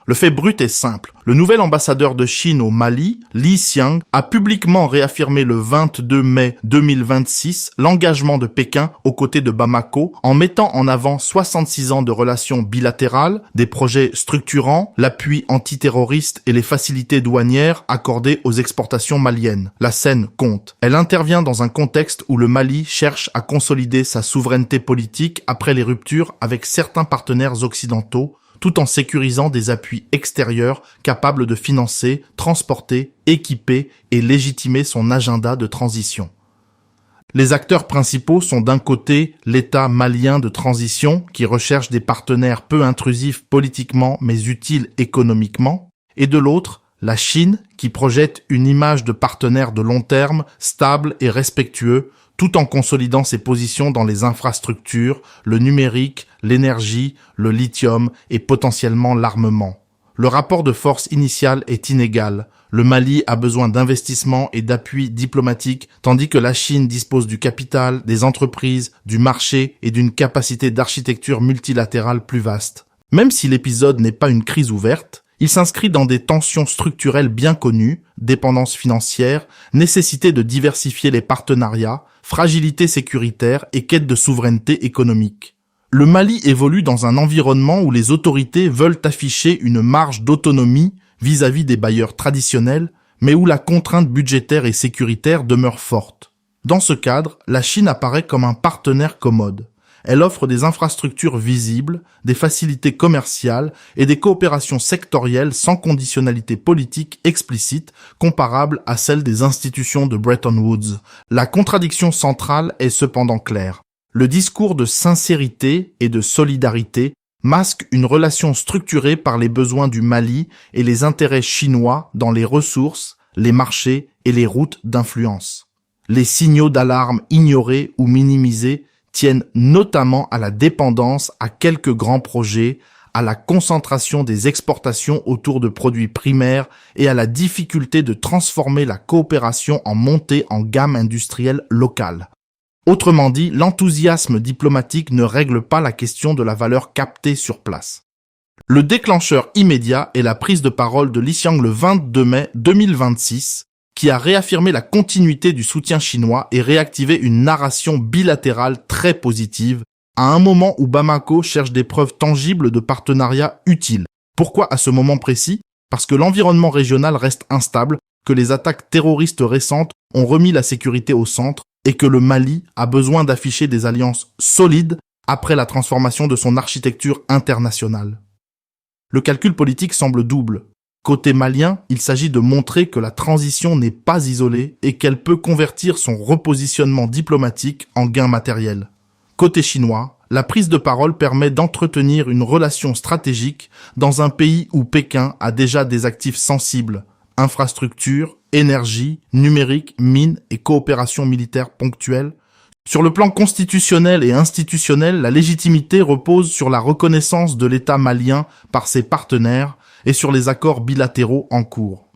Le fait brut est simple. Le nouvel ambassadeur de Chine au Mali, Li Xiang, a publiquement réaffirmé le 22 mai 2026 l'engagement de Pékin aux côtés de Bamako en mettant en avant 66 ans de relations bilatérales, des projets structurants, l'appui antiterroriste et les facilités douanières accordées aux exportations maliennes. La scène compte. Elle intervient dans un contexte où le Mali cherche à consolider sa souveraineté politique après les ruptures avec certains partenaires occidentaux, tout en sécurisant des appuis extérieurs capables de financer, transporter, équiper et légitimer son agenda de transition. Les acteurs principaux sont d'un côté l'État malien de transition qui recherche des partenaires peu intrusifs politiquement mais utiles économiquement, et de l'autre, la Chine qui projette une image de partenaire de long terme, stable et respectueux, tout en consolidant ses positions dans les infrastructures, le numérique, l'énergie, le lithium et potentiellement l'armement. Le rapport de force initial est inégal. Le Mali a besoin d'investissements et d'appui diplomatique, tandis que la Chine dispose du capital, des entreprises, du marché et d'une capacité d'architecture multilatérale plus vaste. Même si l'épisode n'est pas une crise ouverte, il s'inscrit dans des tensions structurelles bien connues, dépendance financière, nécessité de diversifier les partenariats, fragilité sécuritaire et quête de souveraineté économique. Le Mali évolue dans un environnement où les autorités veulent afficher une marge d'autonomie vis-à-vis des bailleurs traditionnels, mais où la contrainte budgétaire et sécuritaire demeure forte. Dans ce cadre, la Chine apparaît comme un partenaire commode. Elle offre des infrastructures visibles, des facilités commerciales et des coopérations sectorielles sans conditionnalité politique explicite comparable à celle des institutions de Bretton Woods. La contradiction centrale est cependant claire. Le discours de sincérité et de solidarité masque une relation structurée par les besoins du Mali et les intérêts chinois dans les ressources, les marchés et les routes d'influence. Les signaux d'alarme ignorés ou minimisés tiennent notamment à la dépendance à quelques grands projets, à la concentration des exportations autour de produits primaires et à la difficulté de transformer la coopération en montée en gamme industrielle locale. Autrement dit, l'enthousiasme diplomatique ne règle pas la question de la valeur captée sur place. Le déclencheur immédiat est la prise de parole de Li Xiang le 22 mai 2026, qui a réaffirmé la continuité du soutien chinois et réactivé une narration bilatérale très positive, à un moment où Bamako cherche des preuves tangibles de partenariat utiles. Pourquoi à ce moment précis? Parce que l'environnement régional reste instable, que les attaques terroristes récentes ont remis la sécurité au centre et que le Mali a besoin d'afficher des alliances solides après la transformation de son architecture internationale. Le calcul politique semble double. Côté malien, il s'agit de montrer que la transition n'est pas isolée et qu'elle peut convertir son repositionnement diplomatique en gain matériel. Côté chinois, la prise de parole permet d'entretenir une relation stratégique dans un pays où Pékin a déjà des actifs sensibles, infrastructures, énergie, numérique, mines et coopération militaire ponctuelle. Sur le plan constitutionnel et institutionnel, la légitimité repose sur la reconnaissance de l'État malien par ses partenaires et sur les accords bilatéraux en cours.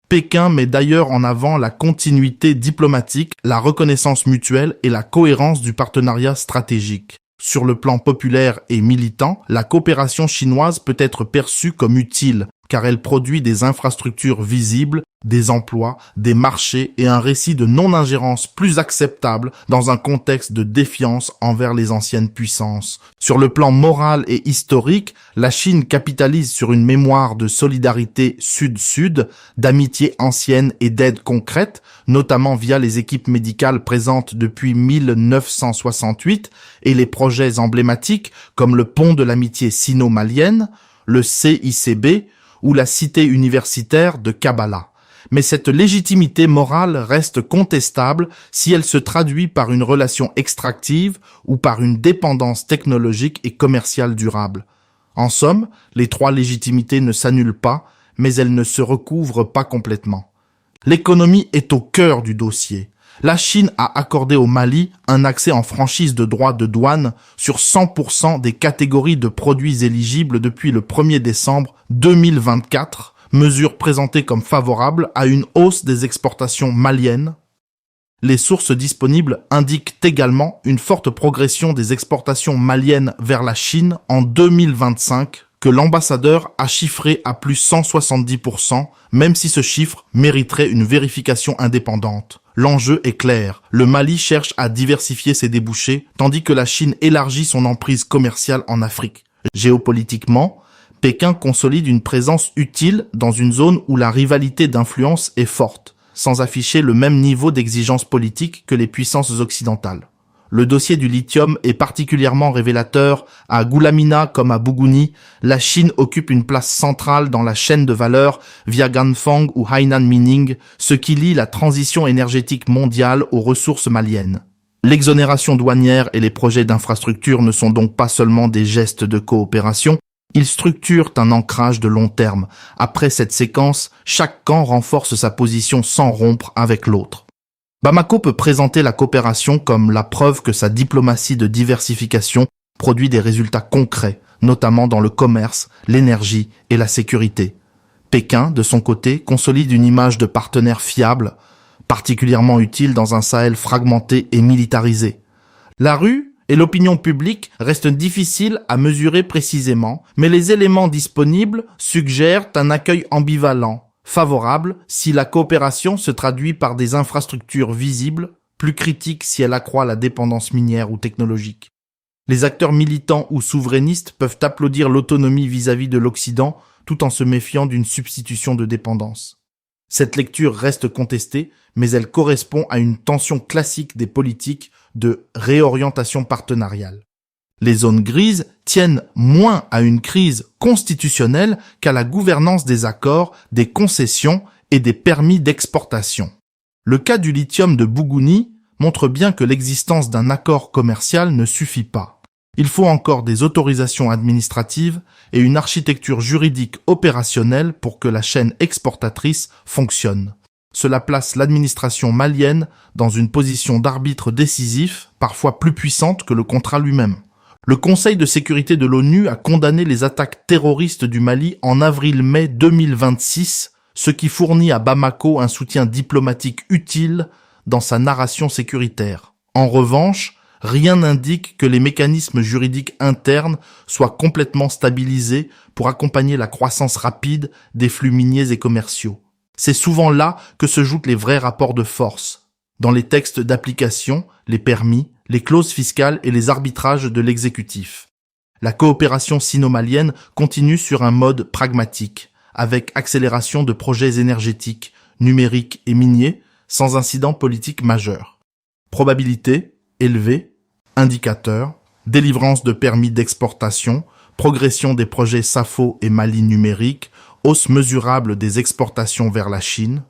Pékin met d'ailleurs en avant la continuité diplomatique, la reconnaissance mutuelle et la cohérence du partenariat stratégique. Sur le plan populaire et militant, la coopération chinoise peut être perçue comme utile, car elle produit des infrastructures visibles, des emplois, des marchés et un récit de non-ingérence plus acceptable dans un contexte de défiance envers les anciennes puissances. Sur le plan moral et historique, la Chine capitalise sur une mémoire de solidarité sud-sud, d'amitié ancienne et d'aide concrète, notamment via les équipes médicales présentes depuis 1968 et les projets emblématiques comme le pont de l'amitié sino-malienne, le CICB ou la cité universitaire de Kabbalah. Mais cette légitimité morale reste contestable si elle se traduit par une relation extractive ou par une dépendance technologique et commerciale durable. En somme, les trois légitimités ne s'annulent pas, mais elles ne se recouvrent pas complètement. L'économie est au cœur du dossier. La Chine a accordé au Mali un accès en franchise de droits de douane sur 100% des catégories de produits éligibles depuis le 1er décembre 2024, mesure présentée comme favorable à une hausse des exportations maliennes. Les sources disponibles indiquent également une forte progression des exportations maliennes vers la Chine en 2025 que l'ambassadeur a chiffré à plus 170%, même si ce chiffre mériterait une vérification indépendante. L'enjeu est clair. Le Mali cherche à diversifier ses débouchés, tandis que la Chine élargit son emprise commerciale en Afrique. Géopolitiquement, Pékin consolide une présence utile dans une zone où la rivalité d'influence est forte, sans afficher le même niveau d'exigence politique que les puissances occidentales. Le dossier du lithium est particulièrement révélateur. À Goulamina comme à Bougouni, la Chine occupe une place centrale dans la chaîne de valeur via Ganfeng ou Hainan Mining, ce qui lie la transition énergétique mondiale aux ressources maliennes. L'exonération douanière et les projets d'infrastructure ne sont donc pas seulement des gestes de coopération, ils structurent un ancrage de long terme. Après cette séquence, chaque camp renforce sa position sans rompre avec l'autre. Bamako peut présenter la coopération comme la preuve que sa diplomatie de diversification produit des résultats concrets, notamment dans le commerce, l'énergie et la sécurité. Pékin, de son côté, consolide une image de partenaire fiable, particulièrement utile dans un Sahel fragmenté et militarisé. La rue et l'opinion publique restent difficiles à mesurer précisément, mais les éléments disponibles suggèrent un accueil ambivalent, favorable si la coopération se traduit par des infrastructures visibles, plus critiques si elle accroît la dépendance minière ou technologique. Les acteurs militants ou souverainistes peuvent applaudir l'autonomie vis-à-vis de l'Occident tout en se méfiant d'une substitution de dépendance. Cette lecture reste contestée, mais elle correspond à une tension classique des politiques de réorientation partenariale. Les zones grises tiennent moins à une crise constitutionnelle qu'à la gouvernance des accords, des concessions et des permis d'exportation. Le cas du lithium de Bougouni montre bien que l'existence d'un accord commercial ne suffit pas. Il faut encore des autorisations administratives et une architecture juridique opérationnelle pour que la chaîne exportatrice fonctionne. Cela place l'administration malienne dans une position d'arbitre décisif, parfois plus puissante que le contrat lui-même. Le Conseil de sécurité de l'ONU a condamné les attaques terroristes du Mali en avril-mai 2026, ce qui fournit à Bamako un soutien diplomatique utile dans sa narration sécuritaire. En revanche, rien n'indique que les mécanismes juridiques internes soient complètement stabilisés pour accompagner la croissance rapide des flux miniers et commerciaux. C'est souvent là que se jouent les vrais rapports de force. Dans les textes d'application, les permis, les clauses fiscales et les arbitrages de l'exécutif. La coopération sino-malienne continue sur un mode pragmatique, avec accélération de projets énergétiques, numériques et miniers, sans incident politique majeur. Probabilité élevée, indicateurs, délivrance de permis d'exportation, progression des projets SAFO et Mali numérique, hausse mesurable des exportations vers la Chine.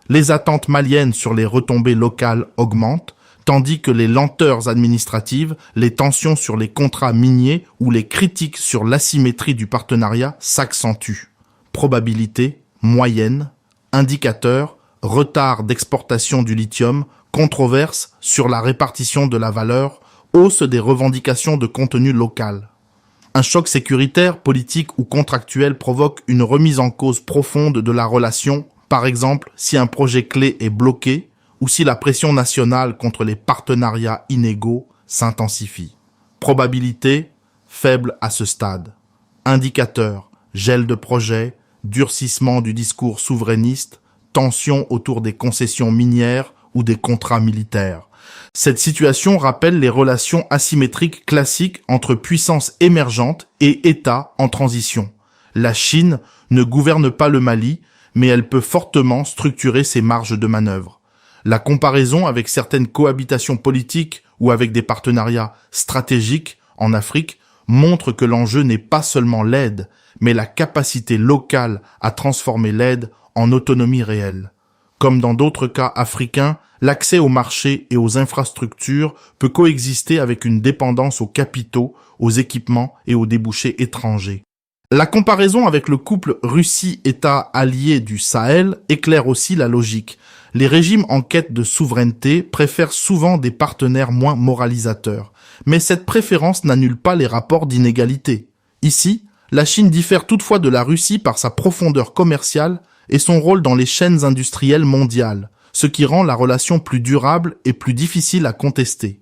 Les attentes maliennes sur les retombées locales augmentent, tandis que les lenteurs administratives, les tensions sur les contrats miniers ou les critiques sur l'asymétrie du partenariat s'accentuent. Probabilité moyenne, indicateur, retard d'exportation du lithium, controverse sur la répartition de la valeur, hausse des revendications de contenu local. Un choc sécuritaire, politique ou contractuel provoque une remise en cause profonde de la relation, par exemple si un projet clé est bloqué ou si la pression nationale contre les partenariats inégaux s'intensifie. Probabilité faible à ce stade. Indicateur, gel de projet, durcissement du discours souverainiste, tension autour des concessions minières ou des contrats militaires. Cette situation rappelle les relations asymétriques classiques entre puissances émergentes et États en transition. La Chine ne gouverne pas le Mali, mais elle peut fortement structurer ses marges de manœuvre. La comparaison avec certaines cohabitations politiques ou avec des partenariats stratégiques en Afrique montre que l'enjeu n'est pas seulement l'aide, mais la capacité locale à transformer l'aide en autonomie réelle. Comme dans d'autres cas africains, l'accès aux marchés et aux infrastructures peut coexister avec une dépendance aux capitaux, aux équipements et aux débouchés étrangers. La comparaison avec le couple Russie-État allié du Sahel éclaire aussi la logique. Les régimes en quête de souveraineté préfèrent souvent des partenaires moins moralisateurs. Mais cette préférence n'annule pas les rapports d'inégalité. Ici, la Chine diffère toutefois de la Russie par sa profondeur commerciale et son rôle dans les chaînes industrielles mondiales, ce qui rend la relation plus durable et plus difficile à contester.